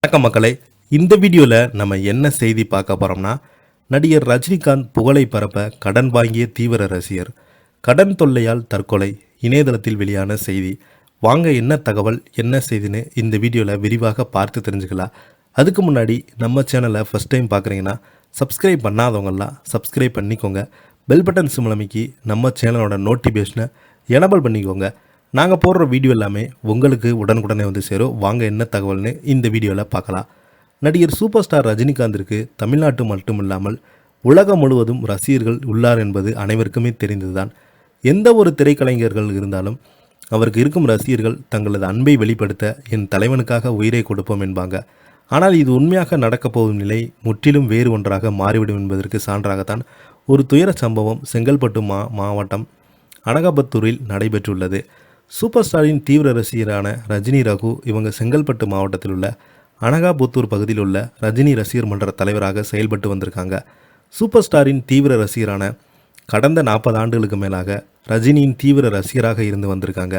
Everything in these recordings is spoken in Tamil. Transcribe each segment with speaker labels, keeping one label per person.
Speaker 1: வணக்கம் மக்களே. இந்த வீடியோவில் நம்ம என்ன செய்தி பார்க்க போகிறோம்னா, நடிகர் ரஜினிகாந்த் புகழை பரப்ப கடன் வாங்கிய தீவிர ரசிகர், கடன் தொல்லையால் தற்கொலை, இணையதளத்தில் வெளியான செய்தி. வாங்க என்ன தகவல் என்ன செய்தின்னு இந்த வீடியோவில் விரிவாக பார்த்து தெரிஞ்சுக்கலாம். அதுக்கு முன்னாடி நம்ம சேனலை ஃபஸ்ட் டைம் பார்க்குறீங்கன்னா சப்ஸ்கிரைப் பண்ணாதவங்கெல்லாம் சப்ஸ்கிரைப் பண்ணிக்கோங்க. பெல் பட்டன் சிம்பிள் அமைக்கி நம்ம சேனலோட நோட்டிஃபிகேஷனை எனபிள் பண்ணிக்கோங்க. நாங்கள் போடுற வீடியோ எல்லாமே உங்களுக்கு உடனுக்குடனே வந்து சேரும். வாங்க என்ன தகவல்னு இந்த வீடியோவில் பார்க்கலாம். நடிகர் சூப்பர் ஸ்டார் ரஜினிகாந்திற்கு தமிழ்நாட்டு மட்டுமில்லாமல் உலகம் முழுவதும் ரசிகர்கள் உள்ளார் என்பது அனைவருக்குமே தெரிந்ததுதான். எந்த ஒரு திரைக்கலைஞர்கள் இருந்தாலும் அவருக்கு இருக்கும் ரசிகர்கள் தங்களது அன்பை வெளிப்படுத்த என் தலைவனுக்காக உயிரை கொடுப்போம் என்பாங்க. ஆனால் இது உண்மையாக நடக்கப் போகும் நிலை முற்றிலும் வேறு ஒன்றாக மாறிவிடும் என்பதற்கு சான்றாகத்தான் ஒரு துயர சம்பவம் செங்கல்பட்டு மாவட்டம் அனகாபத்தூரில் நடைபெற்றுள்ளது. சூப்பர் ஸ்டாரின் தீவிர ரசிகரான ரஜினி ரகு இவங்க செங்கல்பட்டு மாவட்டத்தில் உள்ள அனகாபுத்தூர் பகுதியில் உள்ள ரஜினி ரசிகர் மன்ற தலைவராக செயல்பட்டு வந்திருக்காங்க. சூப்பர் ஸ்டாரின் தீவிர ரசிகரான கடந்த 40 ஆண்டுகளுக்கு மேலாக ரஜினியின் தீவிர ரசிகராக இருந்து வந்திருக்காங்க.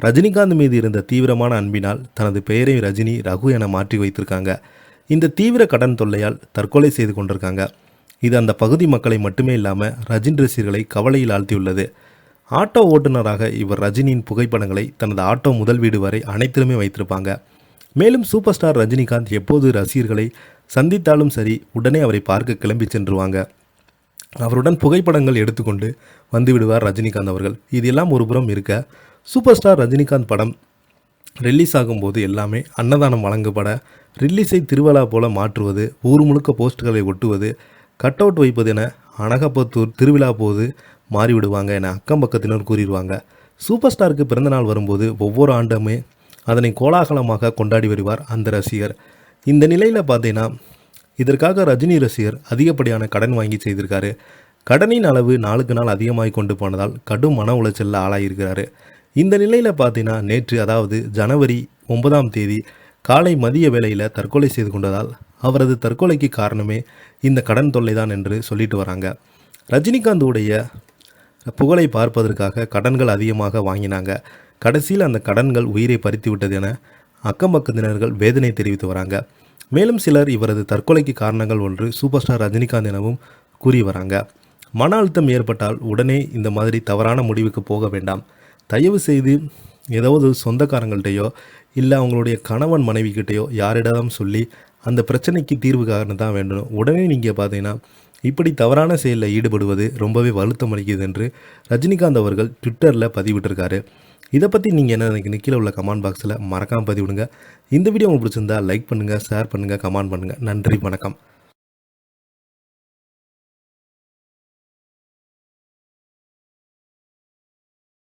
Speaker 1: ரஜினிகாந்த் மீது இருந்த தீவிரமான அன்பினால் தனது பெயரை ரஜினி ரகு என மாற்றி வைத்திருக்காங்க. இந்த தீவிர கடன் தொல்லையால் தற்கொலை செய்து கொண்டிருக்காங்க. இது அந்த பகுதி மக்களை மட்டுமே இல்லாமல் ரஜினி ரசிகர்களை கவலையில் ஆழ்த்தியுள்ளது. ஆட்டோ ஓட்டுநராக இவர் ரஜினியின் புகைப்படங்களை தனது ஆட்டோ முதல் வீடு வரை அனைத்திலுமே வைத்திருப்பாங்க. மேலும் சூப்பர் ஸ்டார் ரஜினிகாந்த் எப்போது ரசிகர்களை சந்தித்தாலும் சரி உடனே அவரை பார்க்க கிளம்பி சென்றுவாங்க. அவருடன் புகைப்படங்கள் எடுத்துக்கொண்டு வந்து விடுவார் ரஜினிகாந்த் அவர்கள். இதெல்லாம் ஒரு புறம் இருக்க, சூப்பர் ஸ்டார் ரஜினிகாந்த் படம் ரிலீஸ் ஆகும்போது எல்லாமே அன்னதானம் வழங்கப்பட ரிலீஸை திருவிழா போல மாற்றுவது, ஊர் முழுக்க போஸ்டர்களை ஒட்டுவது, கட் அவுட் வைப்பது என அனகாபத்தூர் திருவிழா போது மாறிவிடுவாங்க என அக்கம் பக்கத்தினர் கூறிடுவாங்க. சூப்பர் ஸ்டாருக்கு பிறந்தநாள் வரும்போது ஒவ்வொரு ஆண்டுமே அதனை கோலாகலமாக கொண்டாடி வருவார் அந்த ரசிகர். இந்த நிலையில் பார்த்தீங்கன்னா இதற்காக ரஜினி ரசிகர் அதிகப்படியான கடன் வாங்கி செய்திருக்காரு. கடனின் அளவு நாளுக்கு நாள் அதிகமாகி கொண்டு போனதால் கடும் மன உளைச்சலில் ஆளாயிருக்கிறாரு. இந்த நிலையில் பார்த்தீங்கன்னா நேற்று, அதாவது ஜனவரி 9ஆம் தேதி காலை மதிய வேளையில் தற்கொலை செய்து கொண்டதால் அவரது தற்கொலைக்கு காரணமே இந்த கடன் தொல்லை தான் என்று சொல்லிட்டு வராங்க. ரஜினிகாந்துடைய புகழை பார்ப்பதற்காக கடன்கள் அதிகமாக வாங்கினாங்க. கடைசியில் அந்த கடன்கள் உயிரை பறித்து விட்டது என அக்கம்பக்கத்தினர்கள் வேதனை தெரிவித்து வராங்க. மேலும் சிலர் இவரது தற்கொலைக்கு காரணங்கள் ஒன்று சூப்பர் ஸ்டார் ரஜினிகாந்த் எனவும் கூறி வராங்க. மன அழுத்தம் ஏற்பட்டால் உடனே இந்த மாதிரி தவறான முடிவுக்கு போக வேண்டாம். தயவு செய்து ஏதாவது சொந்தக்காரங்கள்ட்டையோ இல்லை அவங்களுடைய கணவன் மனைவிக்கிட்டையோ யாரிடம் சொல்லி அந்த பிரச்சனைக்கு தீர்வு காரணம் தான் வேண்டும். உடனே நீங்கள் பார்த்தீங்கன்னா இப்படி தவறான செயலில் ஈடுபடுவது ரொம்பவே வருத்தம் அளிக்குது என்று ரஜினிகாந்த் அவர்கள் ட்விட்டரில் பதிவிட்டிருக்காரு. இதை பற்றி நீங்கள் என்ன நினைக்கிறீங்க? கீழே உள்ள கமெண்ட் பாக்ஸில் மறக்காமல் பதிவிடுங்க. இந்த வீடியோ உங்களுக்கு பிடிச்சிருந்தா லைக் பண்ணுங்கள், ஷேர் பண்ணுங்கள், கமெண்ட் பண்ணுங்கள். நன்றி, வணக்கம்.